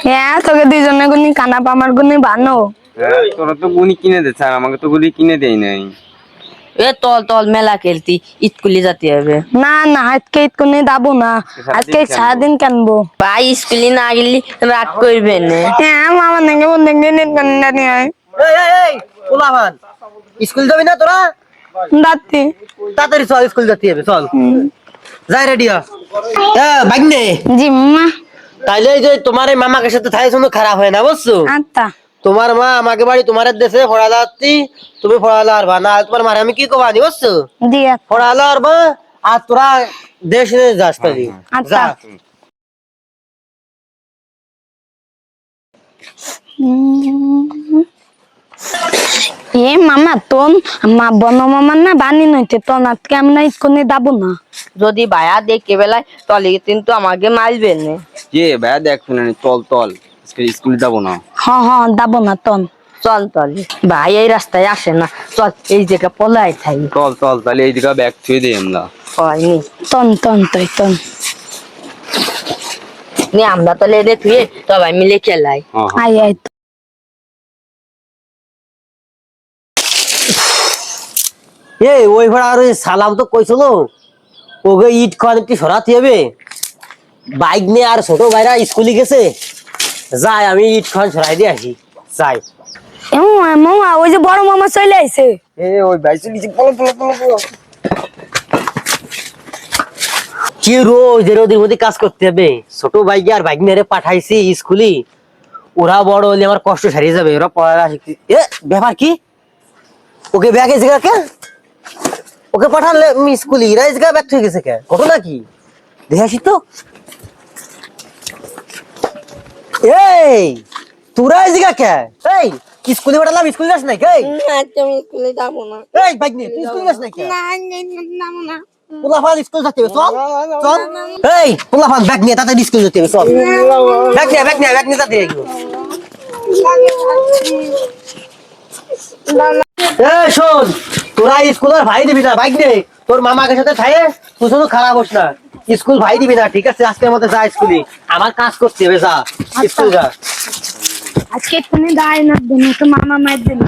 হ্যাঁ তোকে দুইজনে গুনি কানা পামার গুনি বানো। তোরা তো গুনি কিনে দে স্যার, আমাকে তো গুলি কিনে দেই নাই। এ তল তল মেলা খেলতি স্কুলে যেতে হবে। না না আজকে ইতকুনি যাবো না, আজকে সারাদিন কানবো। ভাই স্কুলে না গেলে রাগ করবে না। হ্যাঁ মামা নাকি বন্ধু নিয়ে কান্না হয়। পোলাপান স্কুল যাবি না তোরা? দাঁতি তাড়াতাড়ি চল, স্কুল যেতে হবে, চল যাই রেডি হ। বাগনে জি মামা। তাইলে এই যে তোমার এই মামাকে সাথে থাই শুনো খারাপ হয় না বুঝছো? আচ্ছা তোমার মা আমাকে বাড়ি তোমার দেশে পড়া যাচ্ছি, তুমি পড়ালো আর বা না তোমার মারে আমি কি কবানি বুঝছো? দিয়া পড়ালো আর বা আর তোরা দেশে যাস তাই আচ্ছা। যা। এ মামা তোন মা বন মামার না বানি নইতে তোন আজকে আমরা ইতকুনি যাবো না। যদি ভাইয়া দেখে বেলায় তলে কিন্তু আমাকে মারবে না। কে ভাইয়া দেখ শুনে চল চল, আজকে স্কুলে যাবো না। হ্যাঁ হ্যাঁ যাবো না তোন। চল তলে ভাই এই রাস্তায় আসে না, চল এই জায়গা পলাই থাই। চল চল তাহলে এই দিকে ব্যাগ ছুঁয়ে দিই আমরা। হয়নি তোন তোন তুই তোন। নি আমরা তলে দেখি সবাই মিলে খেলাই। আয় আয় ওই ভাড়া আর সালাম তো কইছিল ওকে ইট খান একটু সরাতে হবে। বাইক নিয়ে আর ছোট ভাইরা স্কুলে গেছে, যাই আমি ইট খান সরাই দিয়ে আসি যাই। মামা ওই যে বড় মামা চলে আইছে। ওই ভাই চলিছে, পলো পলো পলো পলো। কি রোজ রোদের মধ্যে কাজ করতে হবে। ছোট ভাইকে আর বাইক নিয়ে পাঠাইছি স্কুলে, ওরা বড় হলে আমার কষ্ট সারিয়ে যাবে। ওরা পড়ালেখা শিখতে ব্যাপার কি ওকে ব্যাগ এসে কে ওকে পাঠালে স্কুলে এরা এসে ব্যাগ থেকে গেছে কে ঘটনা কি দেখে আসি তো। এই তোরা এসে কে এই স্কুলে পাঠালাম স্কুলে যাস নাই কে? আমি স্কুলে যাবো না। এই বাইক নিয়ে তুই স্কুলে যাস নাই কে? যাবো না। পোলাপান স্কুল যেতে হবে চল চল। এই পোলাপান ব্যাগ নিয়ে তাড়াতাড়ি স্কুল যেতে হবে চল। ব্যাগ নিয়ে তাড়াতাড়ি এগো। এই শোন তোরা স্কুলের ভাই দিবি না, বাইক নে তোর মামাকে সাথে থাইয়ে তুই শুধু খারাপ হোস না। স্কুল ভাই দিবি না ঠিক আছে? আজকের মধ্যে যা স্কুলে, আমার কাজ করতে হবে, যা স্কুল যা। আজকে তুমি দাঁড়াই না তো মামা মার দিন।